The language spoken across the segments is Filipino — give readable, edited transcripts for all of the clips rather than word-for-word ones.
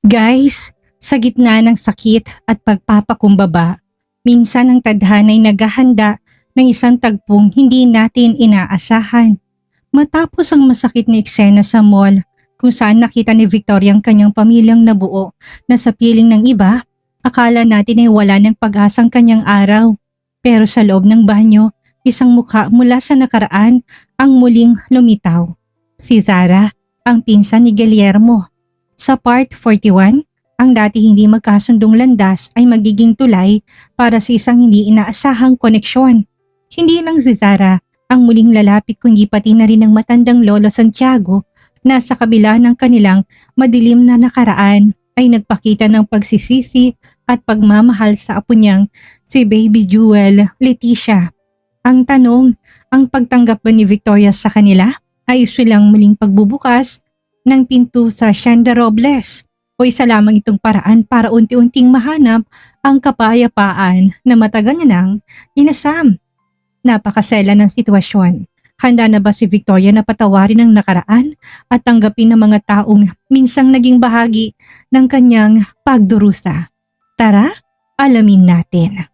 Guys, sa gitna ng sakit at pagpapakumbaba, minsan ang tadhana'y naghahanda ng isang tagpong hindi natin inaasahan. Matapos ang masakit na eksena sa mall, kung saan nakita ni Victoria ang kanyang pamilyang nabuo na sa piling ng iba, akala natin ay wala ng pag-asang kanyang araw. Pero sa loob ng banyo, isang mukha mula sa nakaraan ang muling lumitaw. Si Zara, ang pinsan ni Guillermo. Sa part 41, ang dati hindi magkasundong landas ay magiging tulay para sa isang hindi inaasahang koneksyon. Hindi lang si Zara ang muling lalapit kundi pati na rin ang matandang lolo Santiago na sa kabila ng kanilang madilim na nakaraan ay nagpakita ng pagsisisi at pagmamahal sa apo niyang si Baby Jewel Leticia. Ang tanong, ang pagtanggap ba ni Victoria sa kanila ay silang muling pagbubukas ng pinto sa Shanda Robles o isa lamang itong paraan para unti-unting mahanap ang kapayapaan na matagal na nang inasam. Napakasela ng sitwasyon. Handa na ba si Victoria na patawarin ang nakaraan at tanggapin ng mga taong minsang naging bahagi ng kanyang pagdurusa? Tara, alamin natin.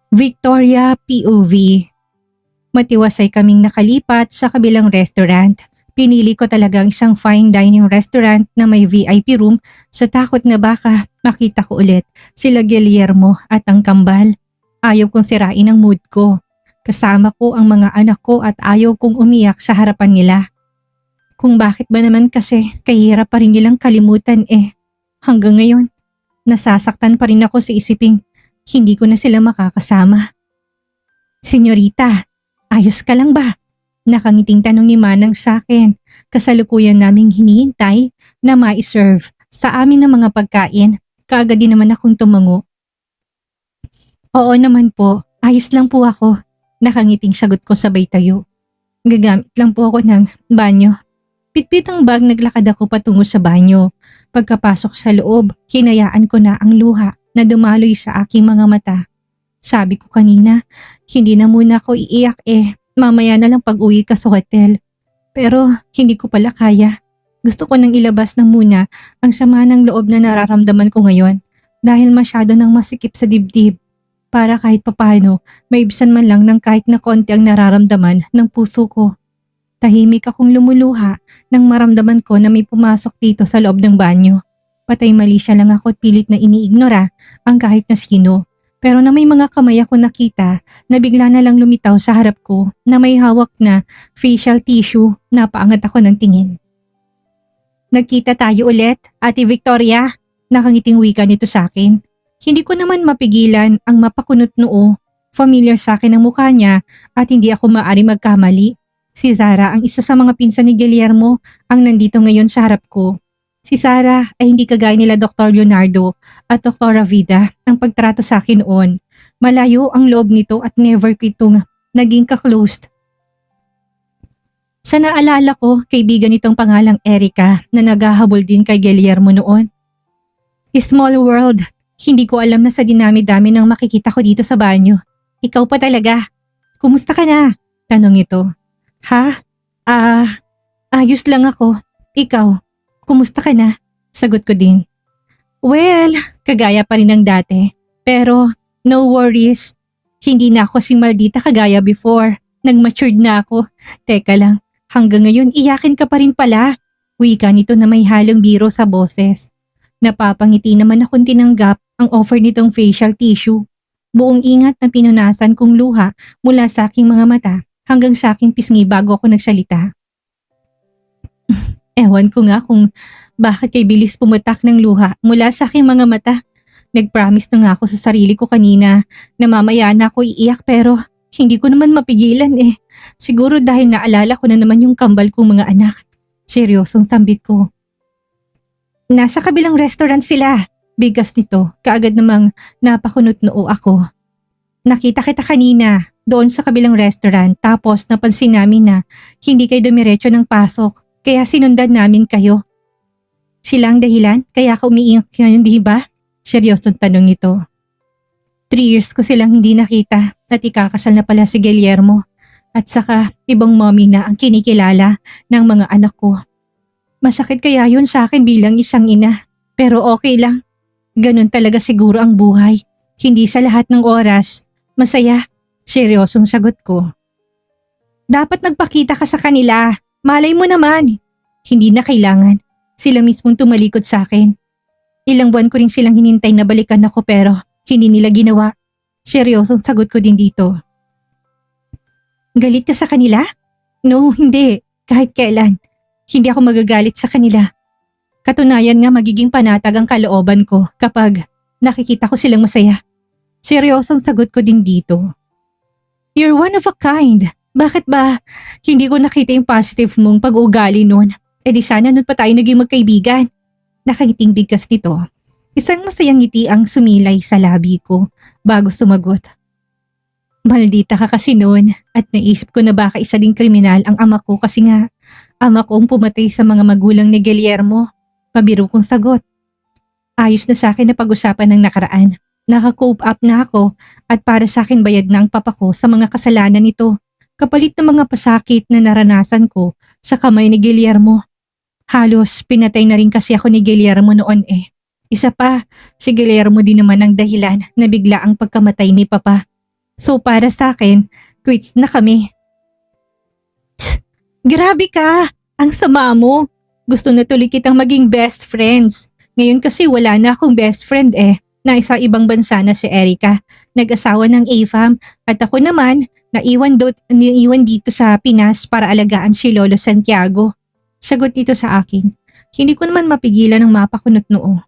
Victoria POV. Matiwasay kaming nakalipat sa kabilang restaurant. Pinili ko talaga ang isang fine dining restaurant na may VIP room sa takot na baka makita ko ulit sila Guillermo at ang kambal. Ayaw kong sirain ang mood ko. Kasama ko ang mga anak ko at ayaw kong umiyak sa harapan nila. Kung bakit ba naman kasi kahirap pa rin nilang kalimutan hanggang ngayon, nasasaktan pa rin ako sa isiping hindi ko na sila makakasama. Senyorita, ayos ka lang ba? Nakangiting tanong ni Manang sa akin. Kasalukuyan naming hinihintay na ma-serve sa amin ng mga pagkain. Kaagad din naman akong tumango. Oo naman po, ayos lang po ako. Nakangiting sagot ko sabay tayo. Gagamit lang po ako ng banyo. Pitpit ang bag, naglakad ako patungo sa banyo. Pagkapasok sa loob, hinayaan ko na ang luha na dumaloy sa aking mga mata. Sabi ko kanina, hindi na muna ako iiyak mamaya na lang pag-uwi ka sa hotel. Pero hindi ko pala kaya. Gusto ko nang ilabas na muna ang sama ng loob na nararamdaman ko ngayon dahil masyado nang masikip sa dibdib. Para kahit papano, maibsan man lang ng kahit na konti ang nararamdaman ng puso ko. Tahimik akong lumuluha nang maramdaman ko na may pumasok dito sa loob ng banyo. Patay mali siya lang ako at pilit na iniignora ang kahit na sino. Pero na may mga kamay ako nakita na bigla na lang lumitaw sa harap ko na may hawak na facial tissue, napaangat ako ng tingin. Nagkita tayo ulit, Ate Victoria. Nakangiting wika nito sa akin. Hindi ko naman mapigilan ang mapakunot noo. Familiar sa akin ang mukha niya at hindi ako maari magkamali. Si Zara, ang isa sa mga pinsan ni Guillermo, ang nandito ngayon sa harap ko. Si Zara ay hindi kagaya nila Dr. Leonardo at Dr. Vida ang pagtrato sa akin noon. Malayo ang loob nito at never ko itong naging ka-closed. Sa naalala ko, kaibigan nitong pangalang Erica na naghahabol din kay Guillermo noon. Small world. Hindi ko alam na sa dinami-dami ng makikita ko dito sa banyo. Ikaw pa talaga. Kumusta ka na? Tanong ito. Ha? Ayos lang ako. Ikaw, kumusta ka na? Sagot ko din. Well, kagaya pa rin ng dati. Pero no worries. Hindi na ako sing maldita kagaya before. Nag-matured na ako. Teka lang, hanggang ngayon iyakin ka pa rin pala. Wika nito na may halong biro sa boses. Napapangiti naman akong tinanggap ang offer nitong facial tissue. Buong ingat na pinunasan kong luha mula sa aking mga mata hanggang sa aking pisngi bago ako nagsalita. Ewan ko nga kung bakit kay bilis pumutak ng luha mula sa aking mga mata. Nag-promise na nga ako sa sarili ko kanina na mamaya na ako iiyak pero hindi ko naman mapigilan Siguro dahil naalala ko na naman yung kambal kong mga anak. Seryosong sambit ko. Nasa kabilang restaurant sila. Bigas nito, kaagad namang napakunot noo ako. Nakita kita kanina doon sa kabilang restaurant tapos napansin namin na hindi kayo dumiretso ng pasok kaya sinundan namin kayo. Sila ang dahilan kaya ka umiiyak ngayon, di ba? Seryosong tanong nito. 3 years ko silang hindi nakita at ikakasal na pala si Guillermo at saka ibang mommy na ang kinikilala ng mga anak ko. Masakit kaya yun sa akin bilang isang ina. Pero okay lang. Ganun talaga siguro ang buhay. Hindi sa lahat ng oras. Masaya. Seryosong sagot ko. Dapat nagpakita ka sa kanila. Malay mo naman. Hindi na kailangan. Sila mismong tumalikod sa akin. Ilang buwan ko rin silang hinintay na balikan ako pero hindi nila ginawa. Seryosong sagot ko din dito. Galit ka sa kanila? No, hindi. Kahit kailan. Hindi ako magagalit sa kanila. Katunayan nga magiging panatag ang kalooban ko kapag nakikita ko silang masaya. Seryosong sagot ko din dito. You're one of a kind. Bakit ba hindi ko nakita yung positive mong pag-uugali nun? E di sana nun pa tayo naging magkaibigan. Nakangiting bigkas nito. Isang masayang ngiti ang sumilay sa labi ko bago sumagot. Maldita ka kasi noon at naisip ko na baka isa ding kriminal ang ama ko kasi nga ama ko ang pumatay sa mga magulang ni Guillermo. Pabiro kong sagot. Ayos na sa akin na pag-usapan ng nakaraan. Naka-cope up na ako at para sa akin bayad na ang papa ko sa mga kasalanan nito. Kapalit ng mga pasakit na naranasan ko sa kamay ni Guillermo. Halos pinatay na rin kasi ako ni Guillermo noon eh. Isa pa, si Guillermo din naman ang dahilan na bigla ang pagkamatay ni papa. So para sa akin, quits na kami. Tsk, grabe ka! Ang sama mo! Gusto na tuloy kitang maging best friends. Ngayon kasi wala na akong best friend eh. Nasa ibang bansa na si Erica. Nag-asawa ng AFAM at ako naman naiwan dito sa Pinas para alagaan si Lolo Santiago. Sagot dito sa akin. Hindi ko naman mapigilan ang mapakunot noo.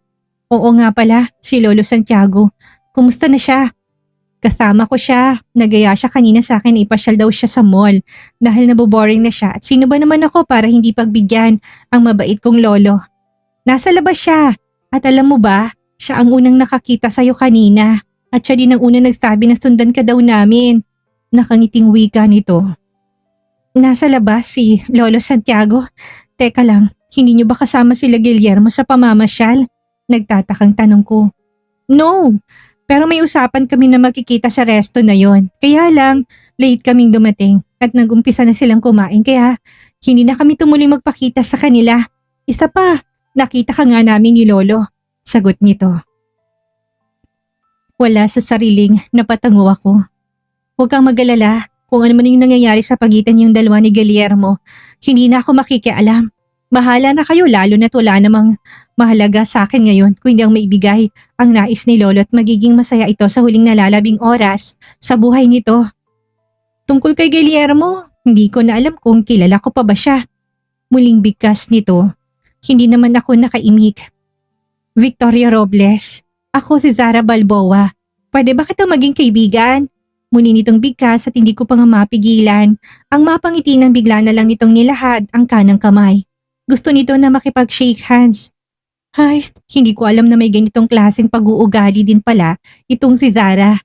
Oo nga pala, si Lolo Santiago. Kumusta na siya? Kasama ko siya. Nagaya siya kanina sa akin na ipasyal daw siya sa mall dahil naboboring na siya at sino ba naman ako para hindi pagbigyan ang mabait kong lolo. Nasa labas siya at alam mo ba, siya ang unang nakakita sa'yo kanina at siya din ang unang nagsabi na sundan ka daw namin. Nakangiting wika nito. Nasa labas si Lolo Santiago? Teka lang, hindi niyo ba kasama sila Guillermo sa pamamasyal? Nagtatakang tanong ko. No! Pero may usapan kami na magkikita sa resto na yon. Kaya lang, late kaming dumating at nag-umpisa na silang kumain kaya hindi na kami tumuloy magpakita sa kanila. Isa pa, nakita ka nga namin ni Lolo. Sagot nito. Wala sa sariling napatango ako. Huwag kang mag-alala kung ano man yung nangyayari sa pagitan yung dalawa ni Guillermo. Hindi na ako makikialam. Bahala na kayo lalo na't wala namang mahalaga sa akin ngayon kung hindi ang maibigay ang nais ni Lolo at magiging masaya ito sa huling nalalabing oras sa buhay nito. Tungkol kay Guillermo, hindi ko na alam kung kilala ko pa ba siya. Muling bigkas nito, hindi naman ako nakaimik. Victoria Robles, ako si Zara Balboa. Pwede ba kitang maging kaibigan? Muli nitong bigkas at hindi ko pa nga mapigilan. Ang mapangiti ng bigla na lang nitong nilahad ang kanang kamay. Gusto nito na makipag-shake hands. Hay, hindi ko alam na may ganitong klaseng pag-uugali din pala itong si Zara.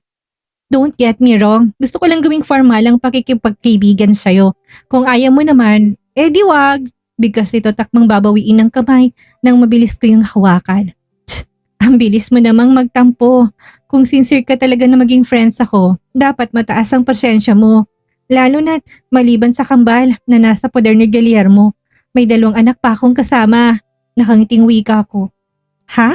Don't get me wrong, gusto ko lang gawing formal ang pakikipagkaibigan sa'yo. Kung ayaw mo naman, di wag. Bigkas nito takmang babawiin ng kamay nang mabilis ko yung hawakan. Tsk, ang bilis mo namang magtampo. Kung sincere ka talaga na maging friends ako, dapat mataas ang pasensya mo. Lalo na't maliban sa kambal na nasa poder ni Guillermo, may 2 anak pa akong kasama. Nakangiting wika ko. Ha?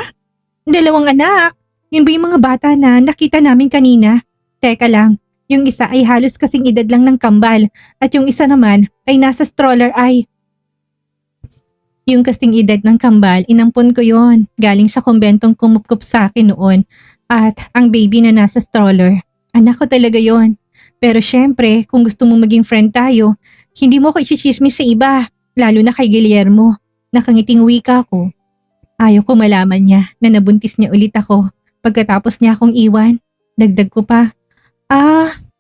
2 anak? Yun ba yung mga bata na nakita namin kanina? Teka lang, yung isa ay halos kasing edad lang ng kambal at yung isa naman ay nasa stroller ay. Yung kasing edad ng kambal, inampon ko yon. Galing sa kumbentong kumupkup sa akin noon. At ang baby na nasa stroller, anak ko talaga yon. Pero syempre, kung gusto mong maging friend tayo, hindi mo ako isichismis sa iba. Lalo na kay Guillermo. Nakangiting wika ko. Ayaw ko malaman niya na nabuntis niya ulit ako pagkatapos niya akong iwan. Dagdag ko pa.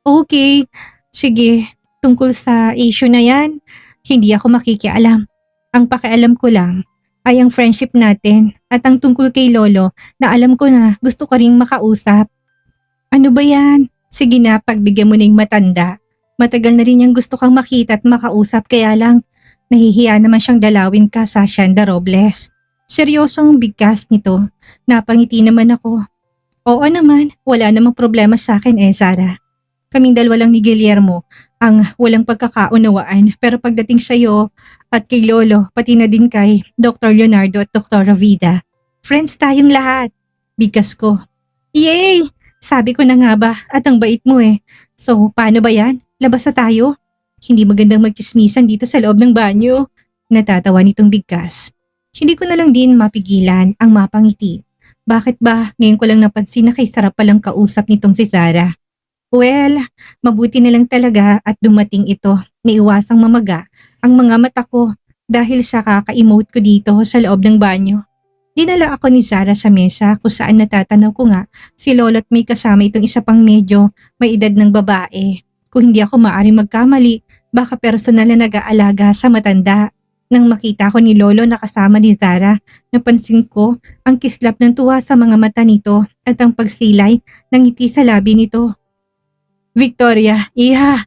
Okay. Sige, tungkol sa issue na yan, hindi ako makikialam. Ang pakialam ko lang ay ang friendship natin at ang tungkol kay Lolo na alam ko na gusto ko ring makausap. Ano ba yan? Sige na, pagbigyan mo na yung matanda. Matagal na rin niyang gusto kang makita at makausap kaya lang nahihiya naman siyang dalawin ka sa Shanda Robles. Seryosong bigkas nito. Napangiti naman ako. Oo naman, wala namang problema sa akin Zara. Kaming 2 lang ni Guillermo ang walang pagkakaunawaan pero pagdating sa'yo At kay Lolo, pati na din kay Dr. Leonardo at Dr. Vida. Friends tayong lahat. Bigkas ko. Yay! Sabi ko na nga ba at ang bait mo eh. So paano ba yan? Labas na tayo? Hindi magandang magchismisan dito sa loob ng banyo. Natatawa nitong bigkas. Hindi ko na lang din mapigilan ang mapangiti. Bakit ba ngayon ko lang napansin na kay sarap palang kausap nitong si Sarah? Well, mabuti na lang talaga at dumating ito. Naiwasang mamaga ang mga mata ko dahil sa kaka-emote ko dito sa loob ng banyo. Dinala ako ni Sarah sa mesa kung saan natatanaw ko nga si Lolo at may kasama itong isa pang medyo may edad ng babae. Kung hindi ako maaaring magkamali, baka personal na nag-aalaga sa matanda. Nang makita ko ni Lolo na kasama ni Sarah, napansin ko ang kislap ng tuwa sa mga mata nito at ang pagsilay ng ngiti sa labi nito. Victoria, iha.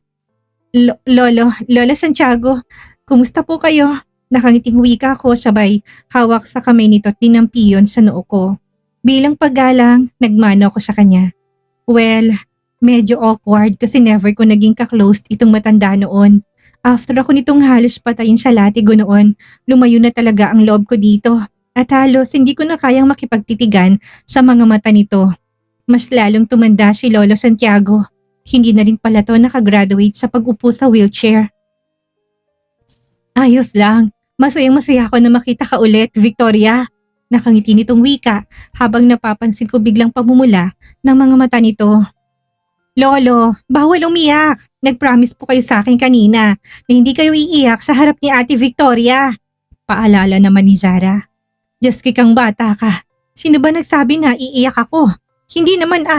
Lola Santiago, kumusta po kayo? Nakangiting wika ko sabay hawak sa kamay nito at dinampiyon sa noo ko. Bilang paggalang, nagmano ako sa kanya. Well, medyo awkward kasi never ko naging ka-close itong matanda noon. After ako nitong halos patayin sa latigo noon, lumayo na talaga ang loob ko dito. At halos hindi ko na kayang makipagtitigan sa mga mata nito. Mas lalong tumanda si Lolo Santiago. Hindi na rin pala to nakagraduate sa pag-upo sa wheelchair. Ayos lang. Masayang-masaya ako na makita ka ulit, Victoria. Nakangiti nitong wika habang napapansin ko biglang pamumula ng mga mata nito. Lolo, bawal umiyak. Nag-promise po kayo sa akin kanina na hindi kayo iiyak sa harap ni Ate Victoria. Paalala naman ni Zara. Just kang bata ka. Sino ba nagsabi na iiyak ako? Hindi naman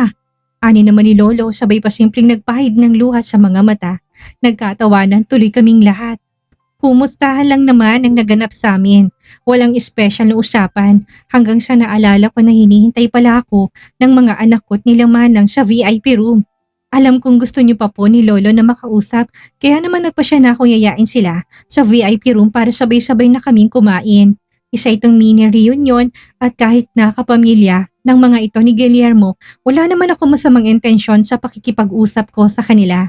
Ani naman ni Lolo sabay pa simpleng nagpahid ng luha sa mga mata. Nagkatawanan tuloy kaming lahat. Kumustahan lang naman ang naganap sa amin. Walang espesyal na usapan hanggang sa naalala ko na hinihintay pala ako ng mga anak ko at nilang manang sa VIP room. Alam kong gusto niyo pa po ni Lolo na makausap kaya naman nagpasya na akong yayain sila sa VIP room para sabay-sabay na kaming kumain. Isa itong mini reunion at kahit nakapamilya ng mga ito ni Guillermo, wala naman ako masamang intensyon sa pakikipag-usap ko sa kanila.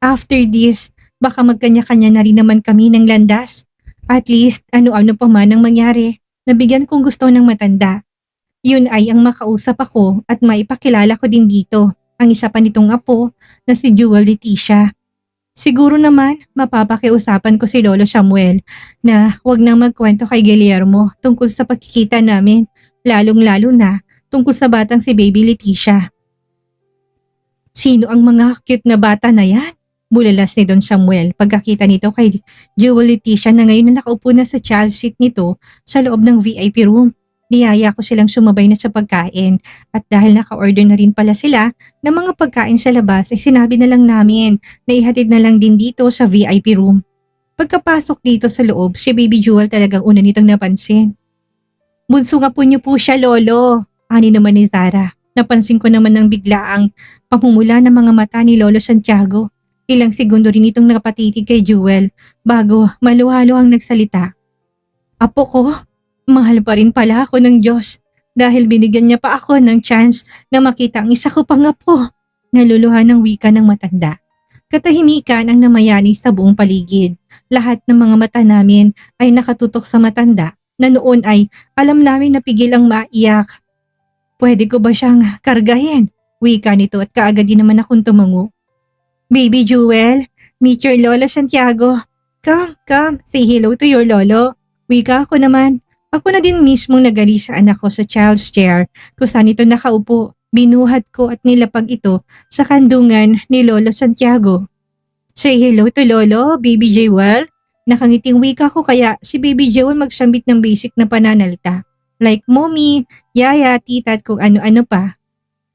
After this, baka magkanya-kanya na rin naman kami ng landas. At least, ano-ano pa man ang mangyari, nabigyan kong gusto ng matanda. Yun ay ang makausap ako at maipakilala ko din dito, ang isa pa nitong apo na si Jewel Leticia. Siguro naman, mapapakiusapan ko si Lolo Samuel na wag nang magkwento kay Guillermo tungkol sa pagkikita namin, lalong-lalo na tungkol sa batang si Baby Leticia. Sino ang mga cute na bata na yan? Bulalas ni Don Samuel pagkakita nito kay Jewel Leticia na ngayon na nakaupo na sa child seat nito sa loob ng VIP room. Niyaya ko silang sumabay na sa pagkain at dahil naka-order na rin pala sila ng mga pagkain sa labas ay sinabi na lang namin na ihatid na lang din dito sa VIP room. Pagkapasok dito sa loob, si Baby Jewel talagang una nitong napansin. Bunso nga po niyo po siya, Lolo. Ani naman ni Zara. Napansin ko naman ng bigla ang pamumula ng mga mata ni Lolo Santiago. Ilang segundo rin itong nakapatitig kay Jewel bago maluhalo ang nagsalita. Apo ko, mahal pa rin pala ako ng Diyos dahil binigyan niya pa ako ng chance na makita ang isa ko pang apo. Naluluhan ng wika ng matanda. Katahimikan ang namayani sa buong paligid. Lahat ng mga mata namin ay nakatutok sa matanda na noon ay alam namin na pigil ang maiyak. Pwede ko ba siyang kargahin? Wika nito at kaagad din naman akong tumango. Baby Jewel, meet your Lola Santiago. Come, say hello to your lolo. Wika ko naman. Ako na din mismong nagali sa anak ko sa child's chair kung saan ito nakaupo. Binuhat ko at nilapag ito sa kandungan ni Lolo Santiago. Say hello to Lolo, Baby Jewel. Nakangiting wika ko kaya si Baby Jewel magsambit ng basic na pananalita. Like mommy, yaya, tita at kung ano-ano pa.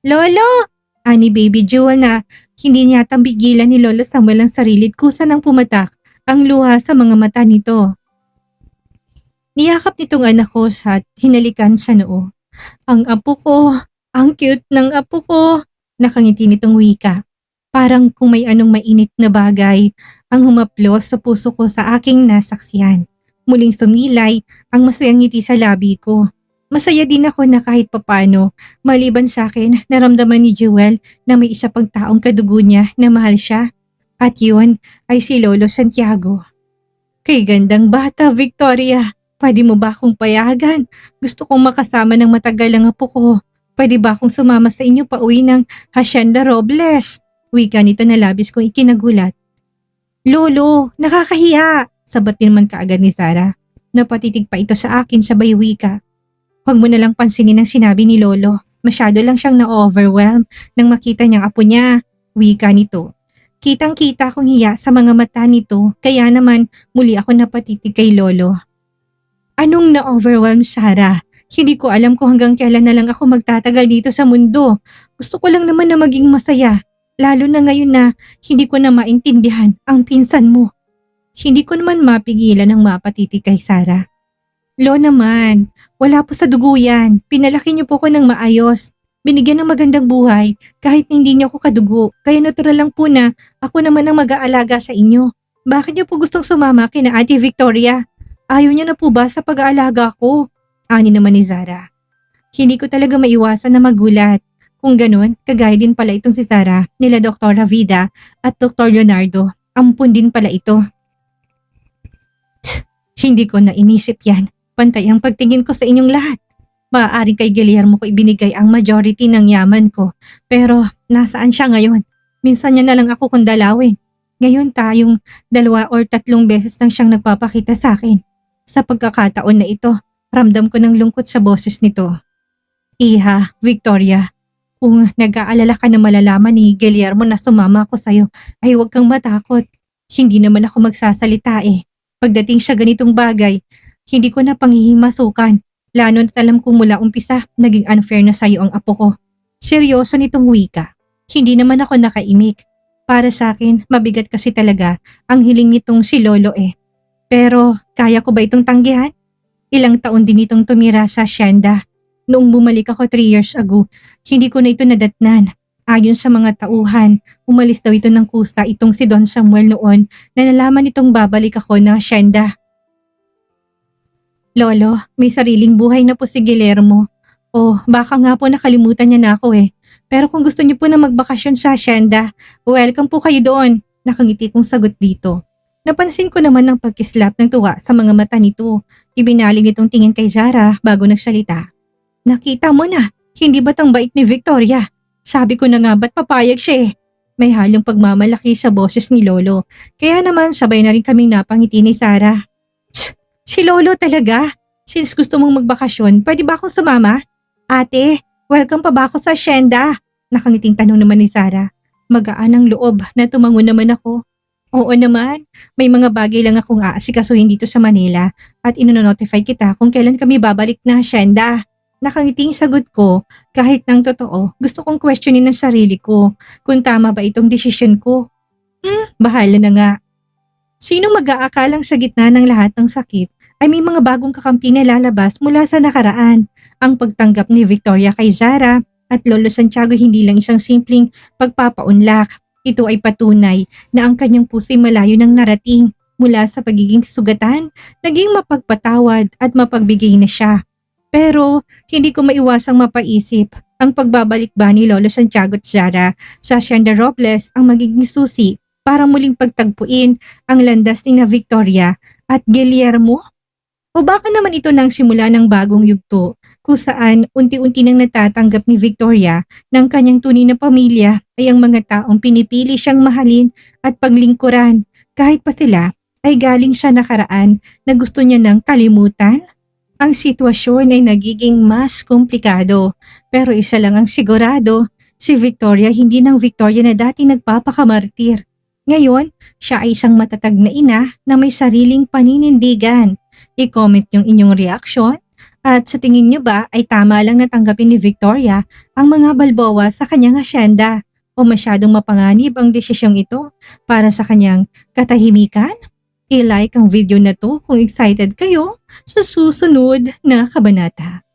Lolo! Ani Baby Jewel na hindi niya tambigilan ni Lolo Samuel ang sarili at kusa nang pumatak ang luha sa mga mata nito. Niyakap nitong anak ko sa hinalikan sa noo. Ang apo ko, ang cute ng apo ko. Nakangiti nitong wika. Parang kung may anong mainit na bagay ang humaplos sa puso ko sa aking nasaksihan. Muling sumilay ang masayang ngiti sa labi ko. Masaya din ako na kahit papano, maliban sa akin, naramdaman ni Jewel na may isa pang taong kadugo niya na mahal siya. At yun ay si Lolo Santiago. Kay gandang bata, Victoria. Pwede mo ba akong payagan? Gusto kong makasama ng matagal ang apo ko. Pwede ba akong sumama sa inyo pauwi ng Hacienda Robles? Wika nito na labis kong ikinagulat. Lolo, nakakahiya! Sabat din naman kaagad ni Sarah. Napatitig pa ito sa akin sabay wika. Huwag mo na lang pansinin ang sinabi ni Lolo. Masyado lang siyang na-overwhelm nang makita niyang apo niya. Wika nito. Kitang-kita kong hiya sa mga mata nito, kaya naman muli ako napatitig kay Lolo. Anong na-overwhelm, Sarah? Hindi ko alam kung hanggang kailan na lang ako magtatagal dito sa mundo. Gusto ko lang naman na maging masaya, lalo na ngayon na hindi ko na maintindihan ang pinsan mo. Hindi ko naman mapigilan ang mapatitig kay Sarah. Lo naman, wala po sa dugo yan. Pinalaki niyo po ko ng maayos. Binigyan ng magandang buhay kahit hindi niyo ako kadugo. Kaya natural lang po na ako naman ang mag-aalaga sa inyo. Bakit niyo po gustong sumama kina Ate Victoria? Ayaw niyo na po ba sa pag-aalaga ko? Ani naman ni Zara. Hindi ko talaga maiwasan na magulat. Kung ganun, kagaya din pala itong si Zara, nila Dr. Vida at Dr. Leonardo. Ampun din pala ito. Hindi ko na inisip yan. Pantay ang pagtingin ko sa inyong lahat. Maaaring kay Guillermo ko ibinigay ang majority ng yaman ko. Pero nasaan siya ngayon? Minsan niya na lang ako kung dalawin. Ngayon tayong 2 or 3 beses lang siyang nagpapakita sa akin. Sa pagkakataon na ito, ramdam ko ng lungkot sa boses nito. Iha, Victoria, kung nag-aalala ka na malalaman ni Guillermo na sumama ako sa'yo, ay huwag kang matakot. Hindi naman ako magsasalita eh. Pagdating sa ganitong bagay, hindi ko na panghihimasukan. Lalo na't alam kong mula umpisa, naging unfair na sa'yo ang apo ko. Seryoso nitong wika. Hindi naman ako nakaimik. Para sa akin, mabigat kasi talaga ang hiling nitong si Lolo eh. Pero kaya ko ba itong tanggihan? Ilang taon din itong tumira sa Hacienda. Noong bumalik ako 3 years ago, hindi ko na ito nadatnan. Ayon sa mga tauhan, umalis daw ito ng kusa itong si Don Samuel noon na nalaman itong babalik ako na Hacienda. Lolo, may sariling buhay na po si Guillermo. O baka nga po nakalimutan niya na ako eh. Pero kung gusto niyo po na magbakasyon sa Hacienda, welcome po kayo doon. Nakangiti kong sagot dito. Napansin ko naman ang pagkislap ng tuwa sa mga mata nito. Ibinaling nitong tingin kay Zara bago nagsalita. Nakita mo na, hindi ba't ang bait ni Victoria? Sabi ko na nga ba't papayag siya eh. May halong pagmamalaki sa boses ni Lolo. Kaya naman sabay na rin kaming napangiti ni Sarah. Si Lolo talaga? Since gusto mong magbakasyon, pwede ba akong sumama? Ate, welcome pa ba ako sa Hacienda? Nakangiting tanong naman ni Sarah. Magaan ang loob na tumango naman ako. Oo naman, may mga bagay lang akong aasikasuhin dito sa Manila at inonotify kita kung kailan kami babalik na Hacienda. Nakangiting sagot ko, kahit ng totoo, gusto kong questionin ng sarili ko kung tama ba itong desisyon ko. Bahala na nga. Sino mag-aakalang sa gitna ng lahat ng sakit ay may mga bagong kakampi na lalabas mula sa nakaraan. Ang pagtanggap ni Victoria kay Zara at Lolo Santiago hindi lang isang simpleng pagpapaunlak. Ito ay patunay na ang kanyang puso'y malayo ng narating mula sa pagiging sugatan, naging mapagpatawad at mapagbigay na siya. Pero hindi ko maiwasang mapaisip ang pagbabalik ba ni Lolo Santiago at Zara sa Hacienda Robles ang magiging susi para muling pagtagpuin ang landas ni Victoria at Guillermo? O baka naman ito nang simula ng bagong yugto kung saan unti-unti nang natatanggap ni Victoria ng kanyang tunay na pamilya ay ang mga taong pinipili siyang mahalin at paglingkuran kahit pa sila ay galing sa nakaraan na gusto niya nang kalimutan? Ang sitwasyon ay nagiging mas komplikado pero isa lang ang sigurado, si Victoria hindi ng Victoria na dati nagpapakamartir. Ngayon, siya ay isang matatag na ina na may sariling paninindigan. I-comment yung inyong reaksyon at sa tingin niyo ba ay tama lang natanggapin ni Victoria ang mga balboa sa kanyang hacienda o masyadong mapanganib ang desisyong ito para sa kanyang katahimikan? I-like ang video na to kung excited kayo sa susunod na kabanata.